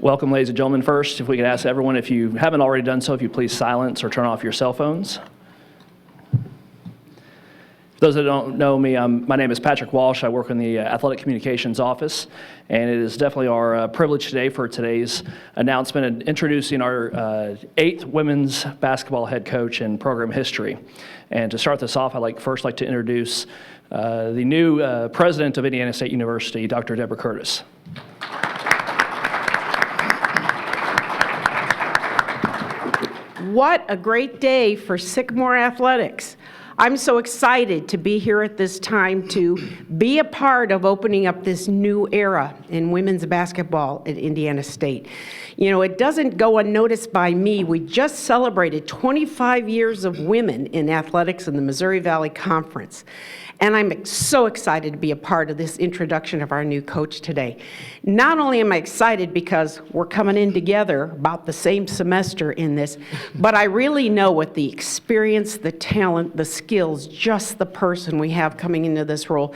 Welcome, ladies and gentlemen. First, if we could ask everyone, if you haven't already done so, if you please silence or turn off your cell phones. For those that don't know me, my name is Patrick Walsh. I work in the Athletic Communications Office, and it is definitely our privilege today for today's announcement and introducing our 8th women's basketball head coach in program history. And to start this off, I'd first like to introduce the new president of Indiana State University, Dr. Deborah Curtis. What a great day for Sycamore Athletics. I'm so excited to be here at this time to be a part of opening up this new era in women's basketball at Indiana State. You know, it doesn't go unnoticed by me. We just celebrated 25 years of women in athletics in the Missouri Valley Conference. And I'm so excited to be a part of this introduction of our new coach today. Not only am I excited because we're coming in together about the same semester in this, but I really know with the experience, the talent, the skills, just the person we have coming into this role,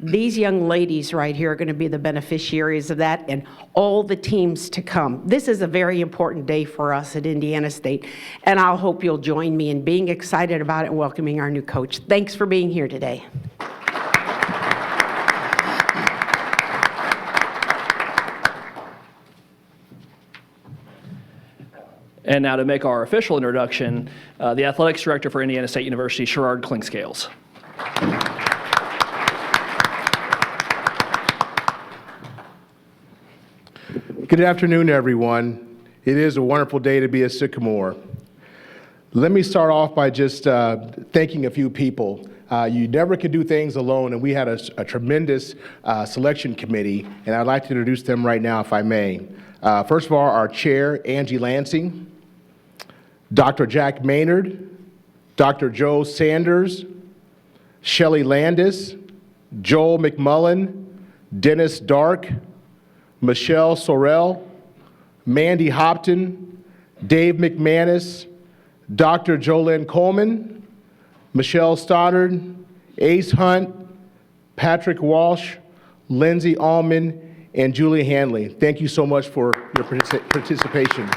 these young ladies right here are going to be the beneficiaries of that and all the teams to come. This is a very important day for us at Indiana State, and I hope you'll join me in being excited about it and welcoming our new coach. Thanks for being here today. And now to make our official introduction, the athletics director for Indiana State University, Sherrard Clinkscales. Good afternoon, everyone. It is a wonderful day to be at Sycamore. Let me start off by just thanking a few people. You never could do things alone, and we had a tremendous selection committee, and I'd like to introduce them right now, if I may. First of all, our chair, Angie Lansing, Dr. Jack Maynard, Dr. Joe Sanders, Shelley Landis, Joel McMullen, Dennis Dark, Michelle Sorrell, Mandy Hopton, Dave McManus, Dr. Jolynn Coleman, Michelle Stoddard, Ace Hunt, Patrick Walsh, Lindsay Allman, and Julie Hanley. Thank you so much for your participation.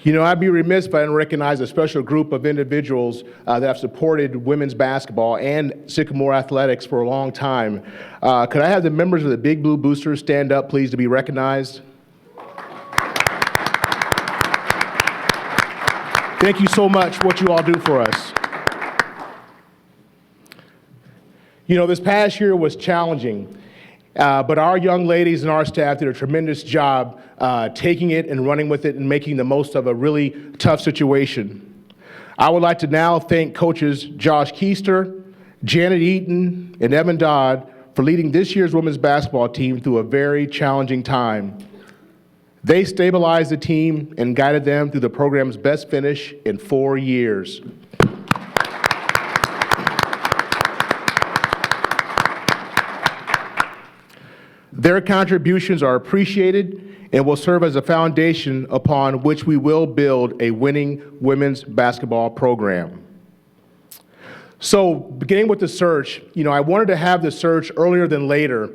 You know, I'd be remiss if I didn't recognize a special group of individuals that have supported women's basketball and Sycamore athletics for a long time. Could I have the members of the Big Blue Boosters stand up, please, to be recognized? Thank you so much for what you all do for us. You know, this past year was challenging, but our young ladies and our staff did a tremendous job taking it and running with it and making the most of a really tough situation. I would like to now thank coaches Josh Keister, Janet Eaton, and Evan Dodd for leading this year's women's basketball team through a very challenging time. They stabilized the team and guided them through the program's best finish in 4 years. Their contributions are appreciated and will serve as a foundation upon which we will build a winning women's basketball program. So, beginning with the search, you know, I wanted to have the search earlier than later.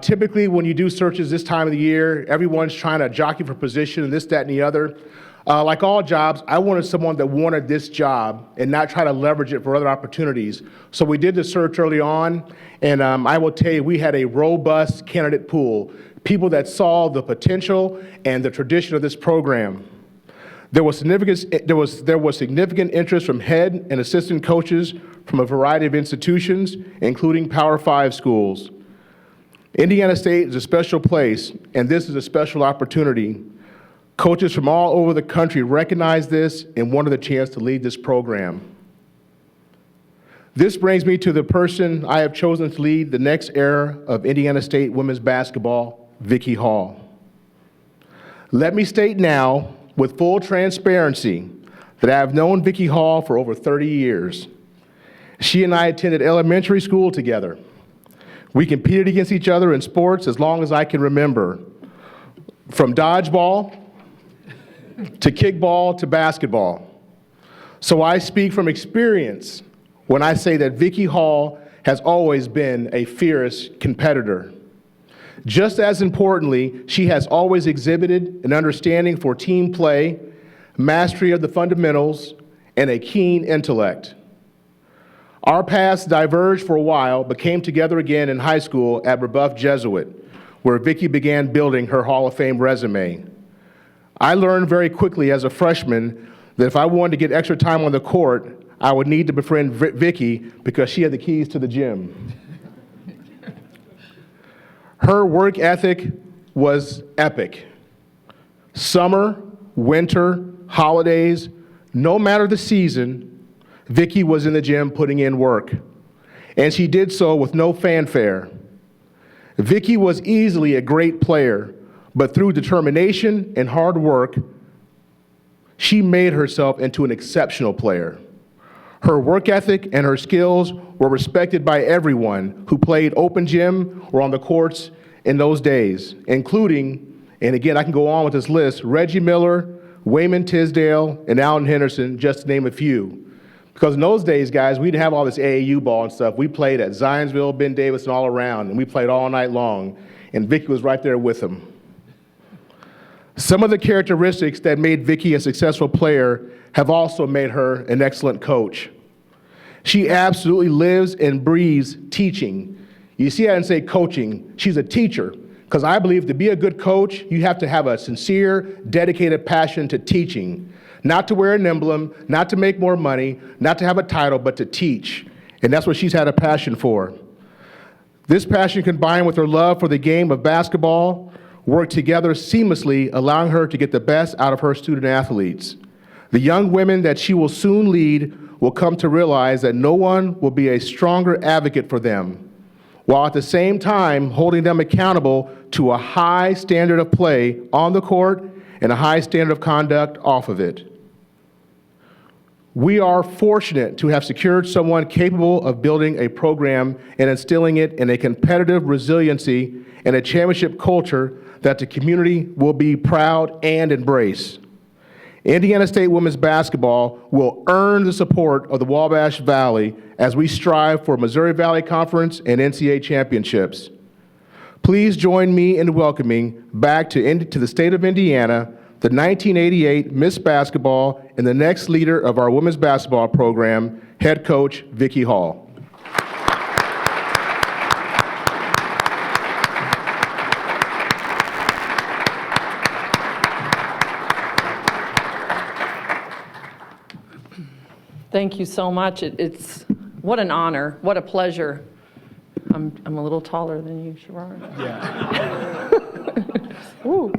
Typically, when you do searches this time of the year, everyone's trying to jockey for position and this, that, and the other. Like all jobs, I wanted someone that wanted this job and not try to leverage it for other opportunities. So we did the search early on, and I will tell you, we had a robust candidate pool, people that saw the potential and the tradition of this program. There was significant interest from head and assistant coaches from a variety of institutions, including Power 5 schools. Indiana State is a special place, and this is a special opportunity. Coaches from all over the country recognized this and wanted the chance to lead this program. This brings me to the person I have chosen to lead the next era of Indiana State women's basketball, Vicky Hall. Let me state now, with full transparency, that I have known Vicky Hall for over 30 years. She and I attended elementary school together. We competed against each other in sports as long as I can remember, from dodgeball to kickball to basketball. So I speak from experience when I say that Vicky Hall has always been a fierce competitor. Just as importantly, she has always exhibited an understanding for team play, mastery of the fundamentals, and a keen intellect. Our paths diverged for a while, but came together again in high school at Rebuff Jesuit, where Vicki began building her Hall of Fame resume. I learned very quickly as a freshman that if I wanted to get extra time on the court, I would need to befriend Vicki because she had the keys to the gym. Her work ethic was epic. Summer, winter, holidays, no matter the season, Vicki was in the gym putting in work, and she did so with no fanfare. Vicki was easily a great player, but through determination and hard work, she made herself into an exceptional player. Her work ethic and her skills were respected by everyone who played open gym or on the courts in those days, including, and again, I can go on with this list, Reggie Miller, Wayman Tisdale, and Allen Henderson, just to name a few. Because in those days, guys, we didn't have all this AAU ball and stuff. We played at Zionsville, Ben Davis, and all around, and we played all night long, and Vicki was right there with them. Some of the characteristics that made Vicki a successful player have also made her an excellent coach. She absolutely lives and breathes teaching. You see, I didn't say coaching. She's a teacher, because I believe to be a good coach, you have to have a sincere, dedicated passion to teaching. Not to wear an emblem, not to make more money, not to have a title, but to teach. And that's what she's had a passion for. This passion, combined with her love for the game of basketball, work together seamlessly, allowing her to get the best out of her student athletes. The young women that she will soon lead will come to realize that no one will be a stronger advocate for them, while at the same time holding them accountable to a high standard of play on the court and a high standard of conduct off of it. We are fortunate to have secured someone capable of building a program and instilling it in a competitive resiliency and a championship culture that the community will be proud and embrace. Indiana State women's basketball will earn the support of the Wabash Valley as we strive for Missouri Valley Conference and NCAA championships. Please join me in welcoming back to the state of Indiana the 1988 Miss Basketball and the next leader of our women's basketball program, head coach Vicky Hall. Thank you so much. It's what an honor, what a pleasure. I'm a little taller than you, Sharon. Yeah. Woo.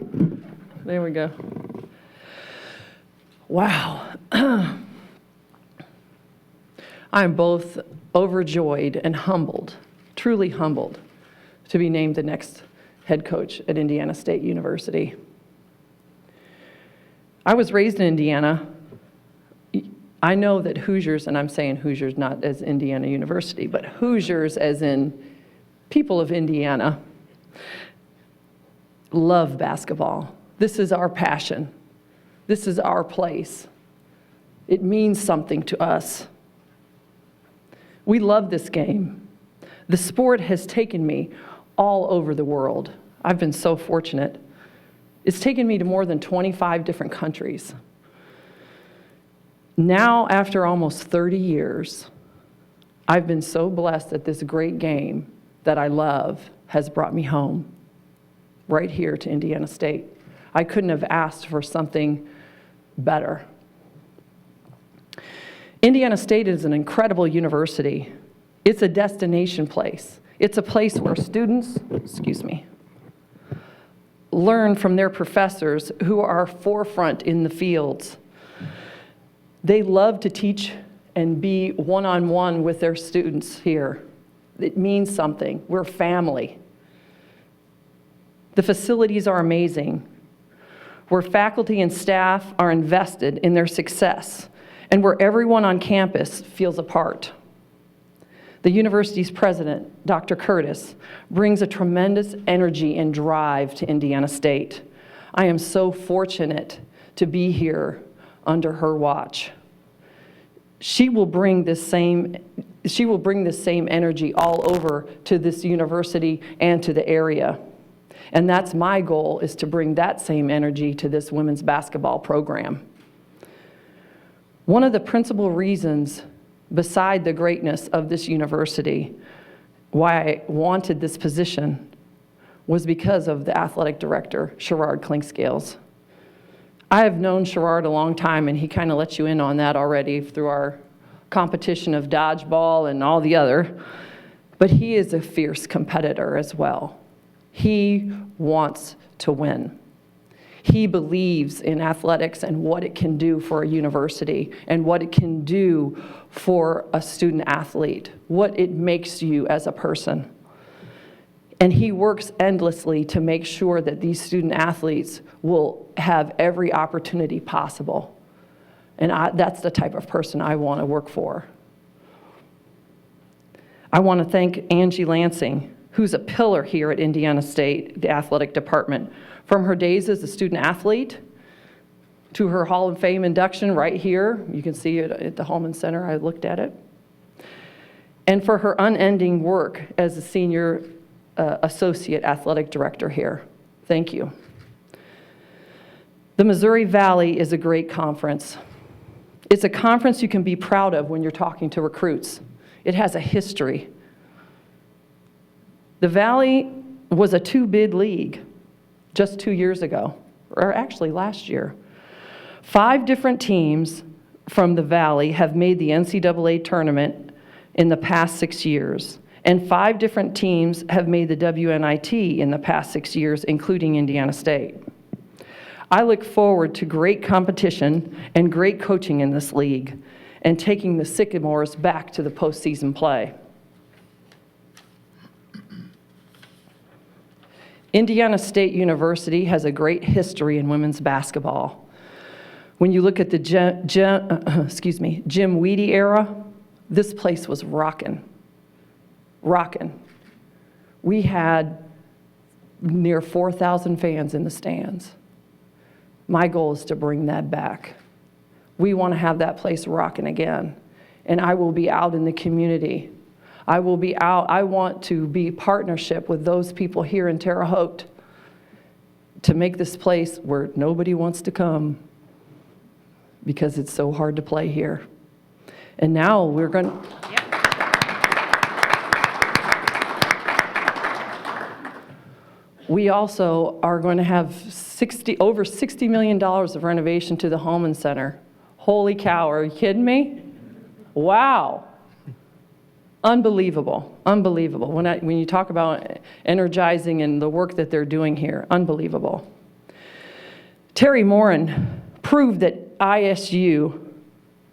There we go. Wow. I'm both overjoyed and humbled, truly humbled, to be named the next head coach at Indiana State University. I was raised in Indiana. I know that Hoosiers, and I'm saying Hoosiers not as Indiana University, but Hoosiers as in people of Indiana, love basketball. This is our passion. This is our place. It means something to us. We love this game. The sport has taken me all over the world. I've been so fortunate. It's taken me to more than 25 different countries. Now, after almost 30 years, I've been so blessed that this great game that I love has brought me home, right here to Indiana State. I couldn't have asked for something better. Indiana State is an incredible university. It's a destination place. It's a place where students, learn from their professors who are forefront in the fields. They love to teach and be one-on-one with their students here. It means something. We're family. The facilities are amazing, where faculty and staff are invested in their success, and where everyone on campus feels a part. The university's president, Dr. Curtis, brings a tremendous energy and drive to Indiana State. I am so fortunate to be here under her watch. She will bring this same she will bring the same energy all over to this university and to the area. And that's my goal, is to bring that same energy to this women's basketball program. One of the principal reasons, beside the greatness of this university, why I wanted this position was because of the athletic director, Sherrard Clinkscales. I have known Sherrard a long time, and he kind of let you in on that already through our competition of dodgeball and all the other, but he is a fierce competitor as well. He wants to win. He believes in athletics and what it can do for a university and what it can do for a student athlete, what it makes you as a person. And he works endlessly to make sure that these student athletes will have every opportunity possible. And that's the type of person I want to work for. I want to thank Angie Lansing, who's a pillar here at Indiana State, the athletic department. From her days as a student athlete to her Hall of Fame induction right here. You can see it at the Holman Center. I looked at it. And for her unending work as a senior associate athletic director here. Thank you. The Missouri Valley is a great conference. It's a conference you can be proud of when you're talking to recruits. It has a history. The Valley was a 2-bid league just 2 years ago, or actually last year. 5 different teams from the Valley have made the NCAA tournament in the past 6 years, and 5 different teams have made the WNIT in the past 6 years, including Indiana State. I look forward to great competition and great coaching in this league and taking the Sycamores back to the postseason play. Indiana State University has a great history in women's basketball. When you look at the Jim Weedy era, this place was rocking. We had near 4,000 fans in the stands. My goal is to bring that back. We want to have that place rocking again. And I will be out in the community. I will be out. I want to be partnership with those people here in Terre Haute to make this place where nobody wants to come because it's so hard to play here. And now we're going to... We also are going to have over $60 million of renovation to the Holman Center. Holy cow, are you kidding me? Wow. Unbelievable, unbelievable. When you talk about energizing and the work that they're doing here, unbelievable. Terry Morin proved that ISU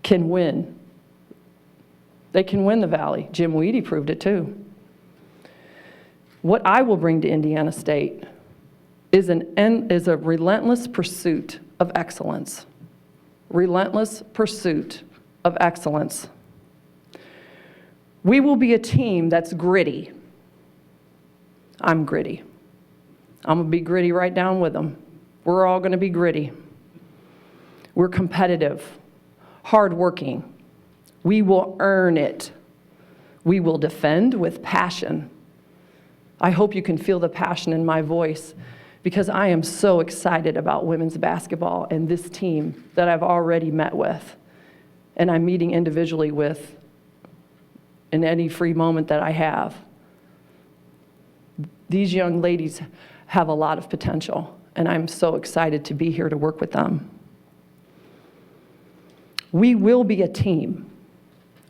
can win. They can win the Valley. Jim Weedy proved it too. What I will bring to Indiana State is a relentless pursuit of excellence. Relentless pursuit of excellence. We will be a team that's gritty. I'm gritty. I'm going to be gritty right down with them. We're all going to be gritty. We're competitive, hardworking. We will earn it. We will defend with passion. I hope you can feel the passion in my voice because I am so excited about women's basketball and this team that I've already met with and I'm meeting individually with in any free moment that I have. These young ladies have a lot of potential, and I'm so excited to be here to work with them. We will be a team.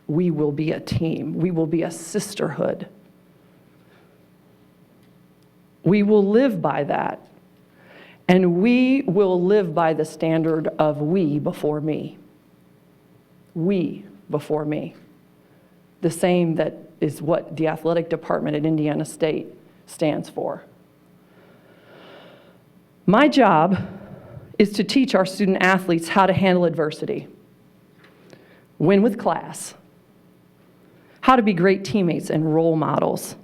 We will be a team. We will be a sisterhood. We will live by that, and we will live by the standard of we before me. We before me. The same that is what the athletic department at Indiana State stands for. My job is to teach our student athletes how to handle adversity, win with class, how to be great teammates and role models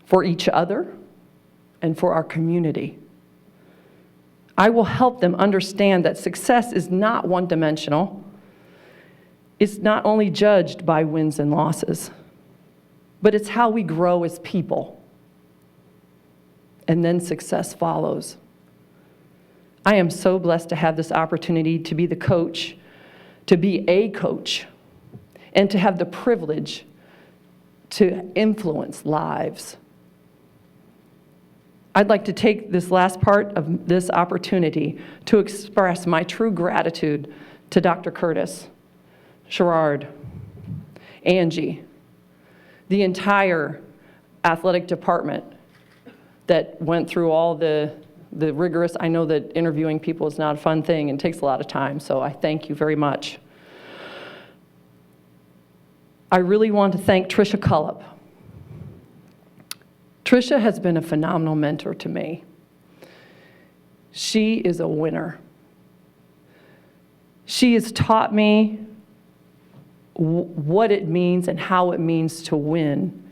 for each other and for our community. I will help them understand that success is not one-dimensional. is not only judged by wins and losses, but it's how we grow as people. And then success follows. I am so blessed to have this opportunity to be the coach, to be a coach, and to have the privilege to influence lives. I'd like to take this last part of this opportunity to express my true gratitude to Dr. Curtis, Sherrard, Angie, the entire athletic department that went through all the rigorous, I know that interviewing people is not a fun thing and takes a lot of time, so I thank you very much. I really want to thank Tricia Cullop. Tricia has been a phenomenal mentor to me. She is a winner. She has taught me what it means and how it means to win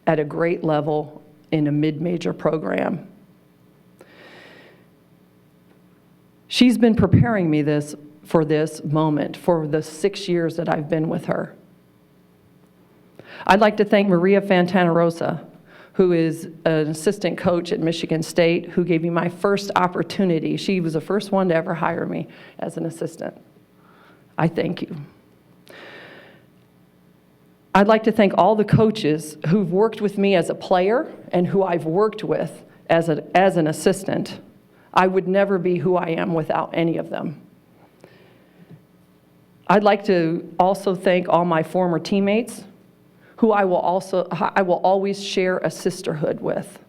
at a great level in a mid-major program. She's been preparing me for this moment for the 6 years that I've been with her. I'd like to thank Maria Fantanarosa, who is an assistant coach at Michigan State, who gave me my first opportunity. She was the first one to ever hire me as an assistant. I thank you. I'd like to thank all the coaches who've worked with me as a player and who I've worked with as an assistant. I would never be who I am without any of them. I'd like to also thank all my former teammates who I will always share a sisterhood with.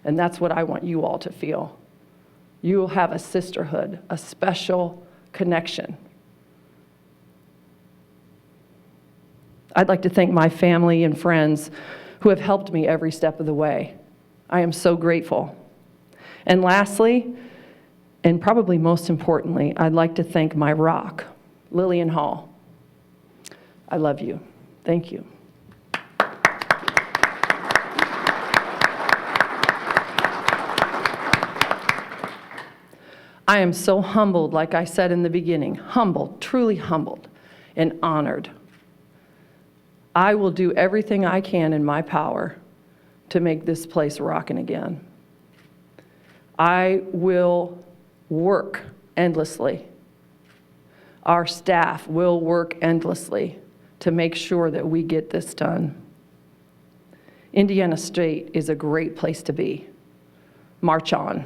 And that's what I want you all to feel. You will have a sisterhood, a special connection. I'd like to thank my family and friends who have helped me every step of the way. I am so grateful. And lastly, and probably most importantly, I'd like to thank my rock, Lillian Hall. I love you. Thank you. I am so humbled, like I said in the beginning, humbled, truly humbled, and honored. I will do everything I can in my power to make this place rockin' again. I will work endlessly. Our staff will work endlessly to make sure that we get this done. Indiana State is a great place to be. March on.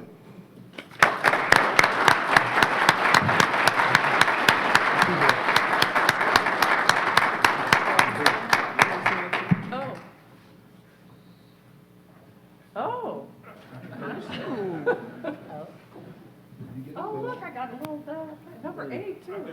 Oh, look, I got a little number 8, too.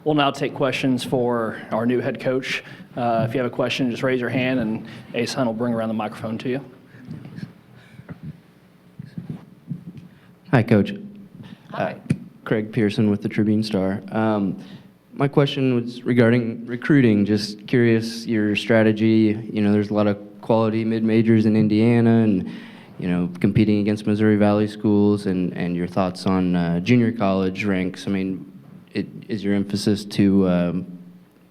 We'll now take questions for our new head coach. If you have a question, just raise your hand, and Ace Hunt will bring around the microphone to you. Hi, Coach. Hi. Craig Pearson with the Tribune Star. My question was regarding recruiting. Just curious your strategy. You know, there's a lot of quality mid-majors in Indiana, and you know, competing against Missouri Valley schools, and your thoughts on junior college ranks. I mean, is your emphasis to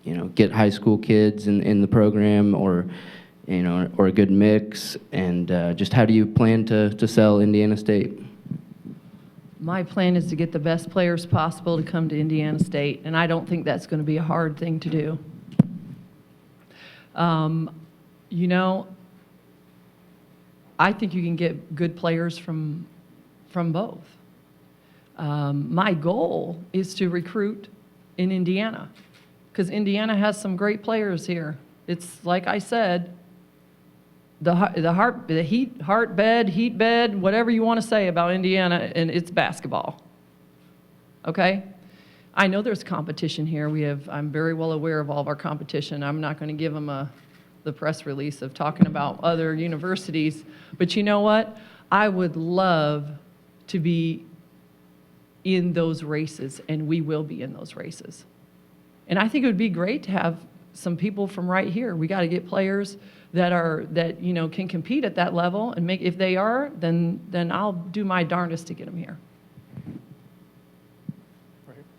you know, get high school kids in the program, or you know, or a good mix? And just how do you plan to sell Indiana State? My plan is to get the best players possible to come to Indiana State, and I don't think that's going to be a hard thing to do. You know, I think you can get good players from both. My goal is to recruit in Indiana, because Indiana has some great players here. It's like I said, the heat bed, whatever you want to say about Indiana, and it's basketball. Okay? I know there's competition here. I'm very well aware of all of our competition. I'm not going to give them a the press release of talking about other universities. But you know what? I would love to be in those races, and we will be in those races. And I think it would be great to have some people from right here. We got to get players that can compete at that level, and if they are, then I'll do my darndest to get them here.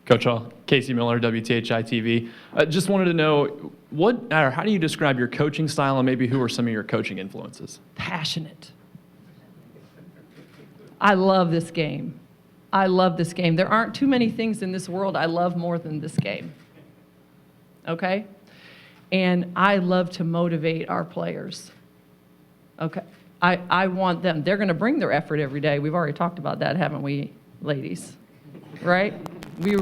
Coach Hall, Casey Miller, WTHI TV. Just wanted to know how do you describe your coaching style, and maybe who are some of your coaching influences? Passionate. I love this game. I love this game. There aren't too many things in this world I love more than this game. Okay? And I love to motivate our players. Okay? I want them. They're going to bring their effort every day. We've already talked about that, haven't we, ladies? Right? We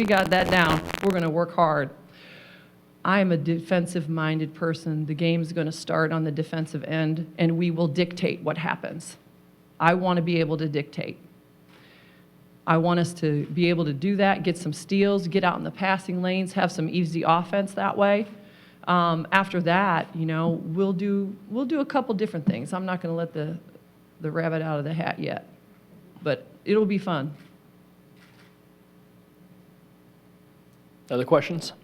got that down. We're going to work hard. I am a defensive-minded person. The game's going to start on the defensive end, and we will dictate what happens. I want to be able to dictate. I want us to be able to do that, get some steals, get out in the passing lanes, have some easy offense that way. After that, we'll do a couple different things. I'm not going to let the rabbit out of the hat yet, but it'll be fun. Other questions?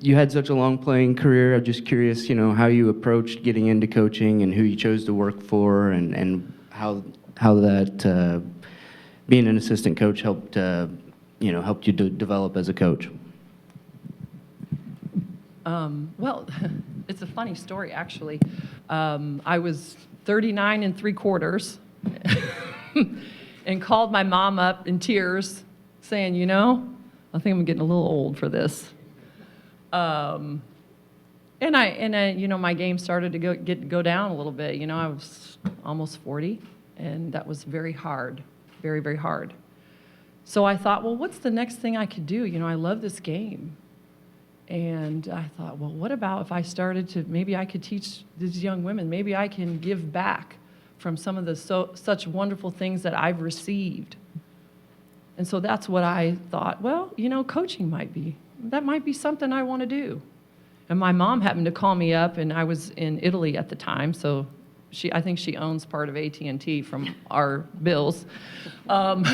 You had such a long playing career. I'm just curious, how you approached getting into coaching and who you chose to work for, and how that being an assistant coach helped you develop as a coach. Well, it's a funny story, actually. I was 39 3/4 and called my mom up in tears saying, I think I'm getting a little old for this. And my game started to go down a little bit. I was almost 40, and that was very hard, very, very hard. So I thought, well, what's the next thing I could do? I love this game. And I thought, well, what about if I started to, maybe I could teach these young women, maybe I can give back from some of the such wonderful things that I've received. And so that's what I thought, well, coaching might be something I want to do. And my mom happened to call me up, and I was in Italy at the time, so I think she owns part of AT&T from our bills. But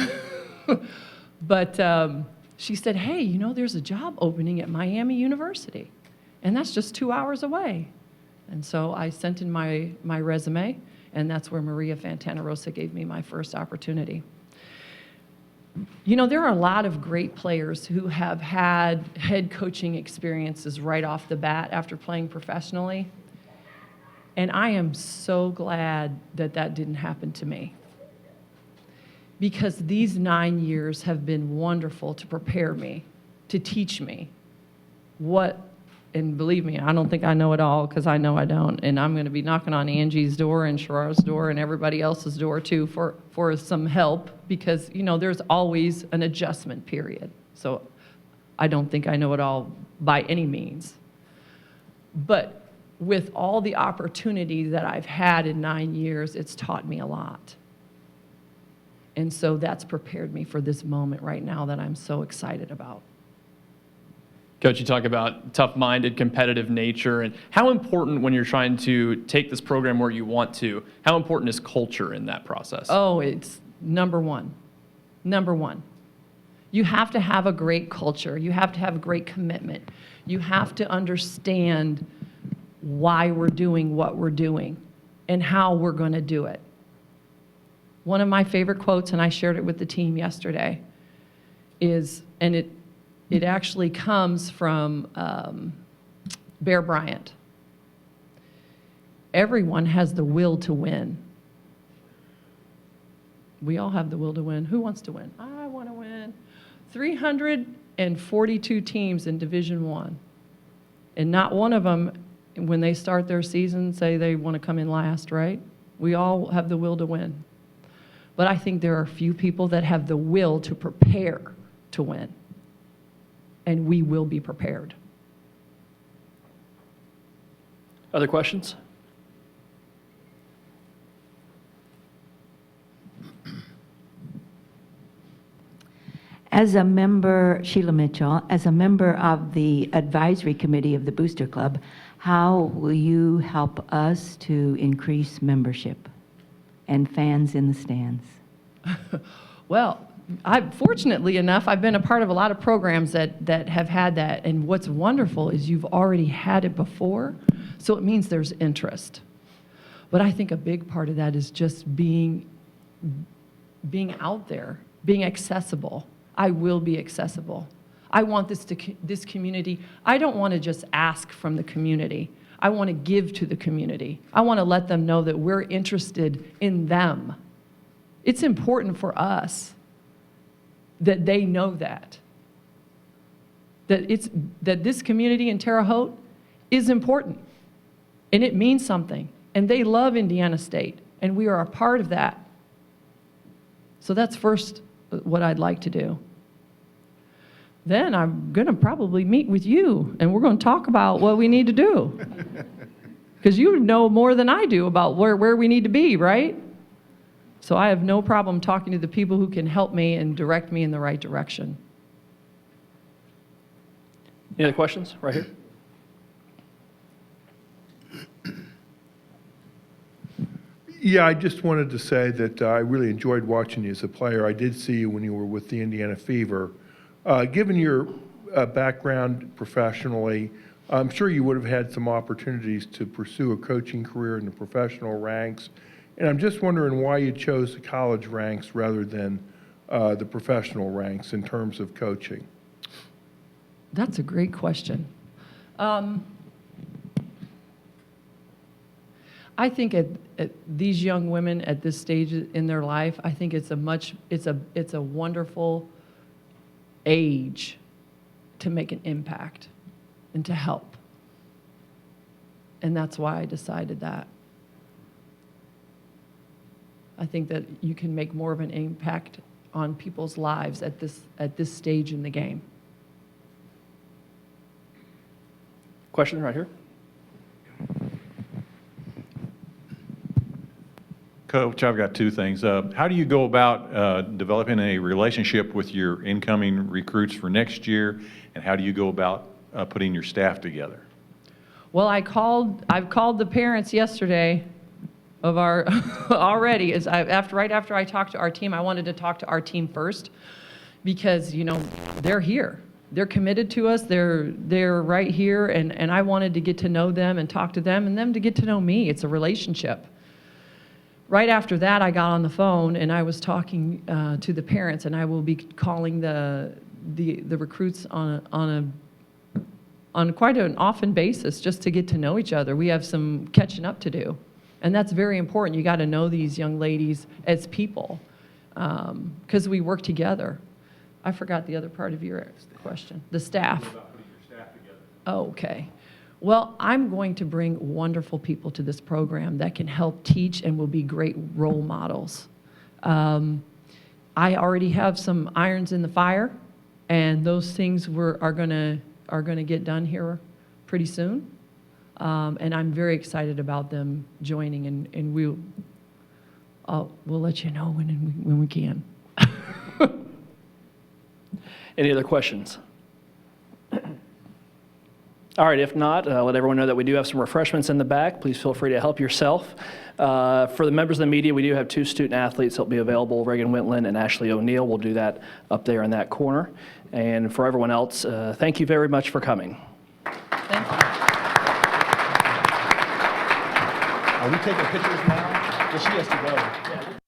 she said, hey, there's a job opening at Miami University, and that's just 2 hours away. And so I sent in my resume, and that's where Maria Fantanarosa gave me my first opportunity. There are a lot of great players who have had head coaching experiences right off the bat after playing professionally, and I am so glad that didn't happen to me, because these 9 years have been wonderful to prepare me, to teach me and believe me, I don't think I know it all, because I know I don't, and I'm going to be knocking on Angie's door and Sherar's door and everybody else's door too for some help, because there's always an adjustment period. So I don't think I know it all by any means. But with all the opportunity that I've had in 9 years, it's taught me a lot. And so that's prepared me for this moment right now that I'm so excited about. Coach, you talk about tough-minded, competitive nature, and how important, when you're trying to take this program where you want to, how important is culture in that process? Oh, it's number one. Number one. You have to have a great culture. You have to have a great commitment. You have to understand why we're doing what we're doing and how we're going to do it. One of my favorite quotes, and I shared it with the team yesterday, is, and it actually comes from Bear Bryant. Everyone has the will to win. We all have the will to win. Who wants to win? I want to win. 342 teams in Division I. And not one of them, when they start their season, say they want to come in last, right? We all have the will to win. But I think there are a few people that have the will to prepare to win. And we will be prepared. Other questions? As a member, Sheila Mitchell, as a member of the advisory committee of the Booster Club, how will you help us to increase membership and fans in the stands? Well, fortunately enough, I've been a part of a lot of programs that have had that, and what's wonderful is you've already had it before, so it means there's interest. But I think a big part of that is just being out there, being accessible. I will be accessible. I want this community, I don't want to just ask from the community. I want to give to the community. I want to let them know that we're interested in them. It's important for us that they know that this community in Terre Haute is important, and it means something, and they love Indiana State, and we are a part of that. So that's first what I'd like to do. Then I'm going to probably meet with you, and we're going to talk about what we need to do. Because you know more than I do about where we need to be, right? So I have no problem talking to the people who can help me and direct me in the right direction. Any other questions? Right here. Yeah, I just wanted to say that I really enjoyed watching you as a player. I did see you when you were with the Indiana Fever. Given your background professionally, I'm sure you would have had some opportunities to pursue a coaching career in the professional ranks. And I'm just wondering why you chose the college ranks rather than the professional ranks in terms of coaching. That's a great question. I think at these young women at this stage in their life, I think it's a wonderful age to make an impact and to help. And that's why I decided that. I think that you can make more of an impact on people's lives at this stage in the game. Question right here. Coach, I've got two things. How do you go about developing a relationship with your incoming recruits for next year, and how do you go about putting your staff together? Well, I've called the parents yesterday of our already. Right after I talked to our team, I wanted to talk to our team first because they're here. They're committed to us. They're right here, and I wanted to get to know them and talk to them, and them to get to know me. It's a relationship. Right after that, I got on the phone and I was talking to the parents, and I will be calling the recruits on quite an often basis just to get to know each other. We have some catching up to do, and that's very important. You got to know these young ladies as people because we work together. I forgot the other part of your question. The staff. About putting your staff together. Oh, okay. Well, I'm going to bring wonderful people to this program that can help teach and will be great role models. I already have some irons in the fire, and those things are going to get done here pretty soon. And I'm very excited about them joining, and we'll let you know when we can. Any other questions? All right, if not, let everyone know that we do have some refreshments in the back. Please feel free to help yourself. For the members of the media, we do have 2 student athletes that will be available, Reagan Wintland and Ashley O'Neill. We'll do that up there in that corner. And for everyone else, thank you very much for coming. Thank you. Are we taking pictures now? Well, she has to go.